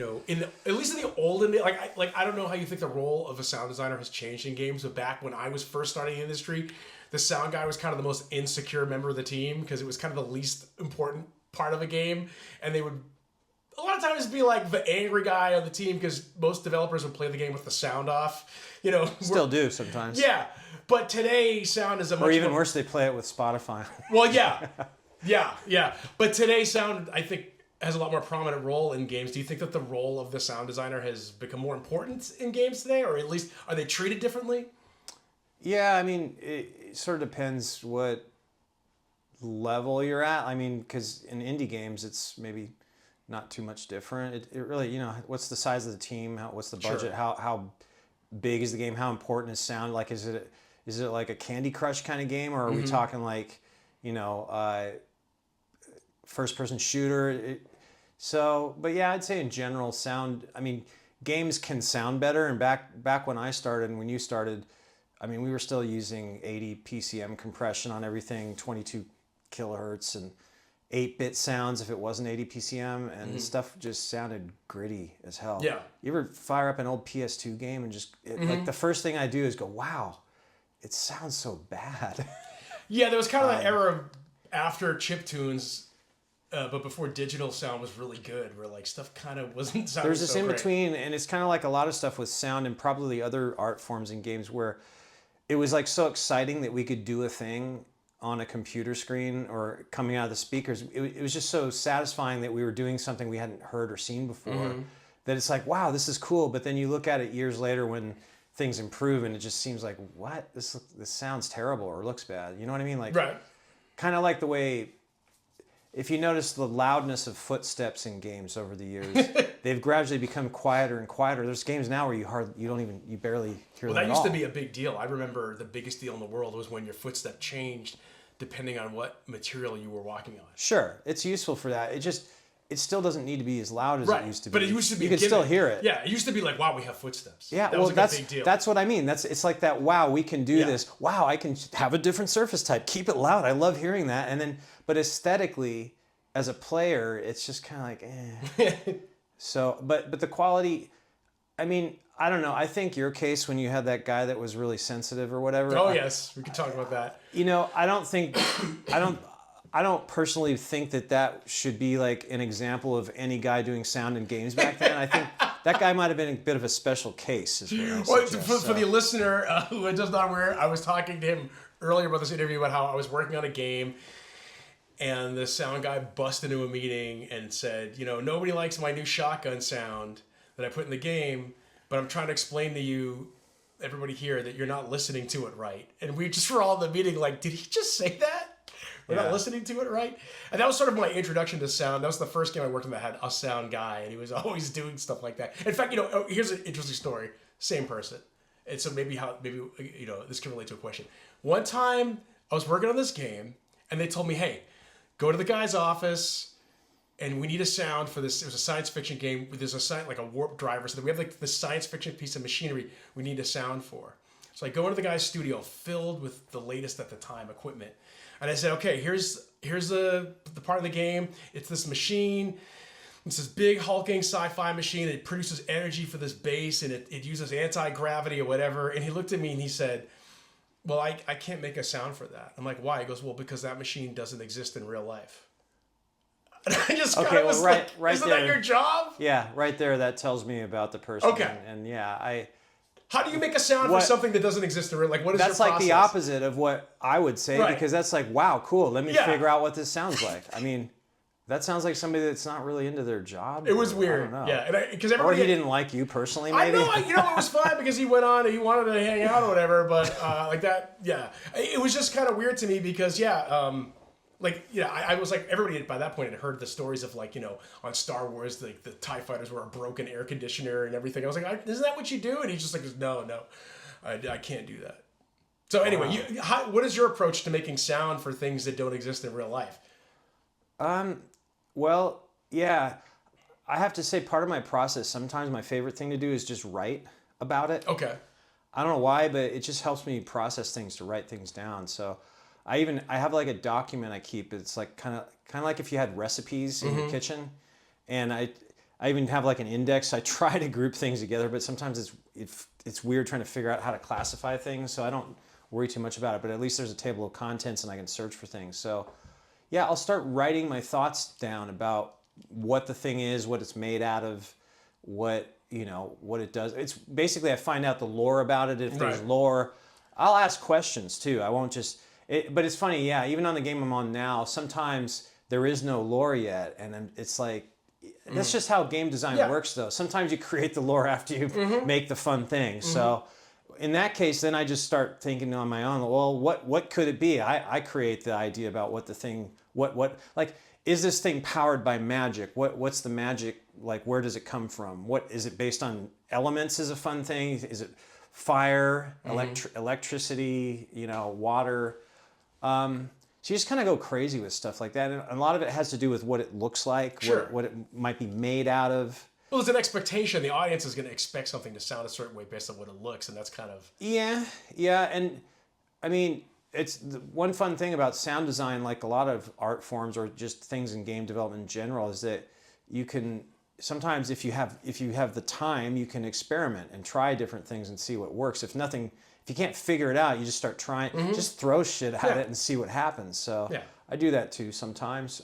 At least in the olden days, I don't know how you think the role of a sound designer has changed in games, but back when I was first starting in the industry, the sound guy was kind of the most insecure member of the team because it was kind of the least important part of a game, and they would a lot of times be like the angry guy on the team because most developers would play the game with the sound off. Still do sometimes. Yeah, but today sound is a much or even worse, they play it with Spotify. Well, yeah. But today sound, I think, has a lot more prominent role in games. Do you think that the role of the sound designer has become more important in games today, or at least are they treated differently? Yeah, I mean, it sort of depends what level you're at. I mean, because in indie games, it's maybe not too much different. It really, what's the size of the team? What's the budget? Sure. How big is the game? How important is sound? Like, is it like a Candy Crush kind of game, or are we talking like, first-person shooter? But yeah, I'd say in general, sound. I mean, games can sound better. And back when I started and when you started, I mean, we were still using 80 PCM compression on everything, 22 kilohertz, and 8-bit sounds if it wasn't 80 PCM, and stuff just sounded gritty as hell. Yeah. You ever fire up an old PS2 game and just like the first thing I do is go, wow, it sounds so bad. Yeah, there was kind of that era after chiptunes. But before digital sound was really good, where like stuff kind of wasn't sounding There's this so in great. between, and it's kind of like a lot of stuff with sound and probably other art forms in games where it was like so exciting that we could do a thing on a computer screen or coming out of the speakers. It was just so satisfying that we were doing something we hadn't heard or seen before, that it's like, wow, this is cool. But then you look at it years later when things improve and it just seems like, what? This sounds terrible or looks bad. You know what I mean? Like, Right. kind of like the way, if you notice the loudness of footsteps in games over the years, they've gradually become quieter and quieter. There's games now where you barely hear them That at used all. to be a big deal. I remember the biggest deal in the world was when your footstep changed depending on what material you were walking on. Sure, it's useful for that. It still doesn't need to be as loud as it used to be. But it used to be you can still hear it. Yeah, it used to be like, wow, we have footsteps. Yeah, that was a big deal. That's what I mean. It's like that. Wow, we can do this. Wow, I can have a different surface type. Keep it loud. I love hearing that. And then, but aesthetically, as a player, it's just kind of like, eh. So, but the quality. I mean, I don't know. I think your case when you had that guy that was really sensitive or whatever. Oh yes, we could talk about that. I don't think I don't personally think that should be like an example of any guy doing sound in games back then. I think that guy might have been a bit of a special case. Is what I suggest. For the listener who is just not aware, I was talking to him earlier about this interview about how I was working on a game, and the sound guy busted into a meeting and said, nobody likes my new shotgun sound that I put in the game, but I'm trying to explain to you, everybody here, that you're not listening to it right. And we just were all in the meeting like, did he just say that? We're not listening to it right? And that was sort of my introduction to sound. That was the first game I worked on that had a sound guy, and he was always doing stuff like that. In fact, here's an interesting story. Same person. And so maybe this can relate to a question. One time, I was working on this game, and they told me, hey, go to the guy's office, and we need a sound for this. It was a science fiction game. There's like a warp driver. So we have like this science fiction piece of machinery we need a sound for. So I go into the guy's studio filled with the latest at the time equipment. And I said, okay, here's the part of the game. It's this machine. It's this big hulking sci-fi machine that produces energy for this base, and it uses anti-gravity or whatever. And he looked at me and he said, well, I can't make a sound for that. I'm like, why? He goes, well, because that machine doesn't exist in real life. And I just kind of was like, isn't that your job? Yeah, right there. That tells me about the person. Okay. And yeah, how do you make a sound for something that doesn't exist in real life? What is your process? That's like the opposite of what I would say, because that's like, wow, cool. Let me figure out what this sounds like. I mean, that sounds like somebody that's not really into their job. It was weird. I don't know. Yeah, because or he didn't like you personally, maybe. I know. It was fine because he went on and he wanted to hang out or whatever. But like that, yeah, it was just kind of weird to me because I was like, everybody by that point had heard the stories of on Star Wars, like the TIE fighters were a broken air conditioner and everything. I was like, isn't that what you do? And he's just like, no, I can't do that. So anyway, what is your approach to making sound for things that don't exist in real life? Well, yeah, I have to say part of my process, sometimes my favorite thing to do is just write about it. Okay. I don't know why, but it just helps me process things to write things down. So I have like a document I keep. It's like kind of like if you had recipes in your kitchen, and I even have like an index. I try to group things together, but sometimes it's weird trying to figure out how to classify things. So I don't worry too much about it. But at least there's a table of contents and I can search for things. So yeah, I'll start writing my thoughts down about what the thing is, what it's made out of, what what it does. It's basically I find out the lore about it. If there's lore, I'll ask questions too. I won't just. But it's funny, yeah. Even on the game I'm on now, sometimes there is no lore yet, and it's like. That's just how game design works, though. Sometimes you create the lore after you make the fun thing. So in that case, then I just start thinking on my own, well, what could it be? I create the idea about what the thing, like, is this thing powered by magic? What's the magic, like, where does it come from? What, is it based on elements is a fun thing? Is it fire, electricity, water? So you just kind of go crazy with stuff like that. And a lot of it has to do with what it looks like, what it might be made out of. Well, there's an expectation. The audience is going to expect something to sound a certain way based on what it looks, and that's kind of... Yeah. And I mean, it's the one fun thing about sound design, like a lot of art forms or just things in game development in general, is that you can... Sometimes if you have the time, you can experiment and try different things and see what works. If you can't figure it out, you just start trying, just throw shit at it and see what happens. So I do that too sometimes.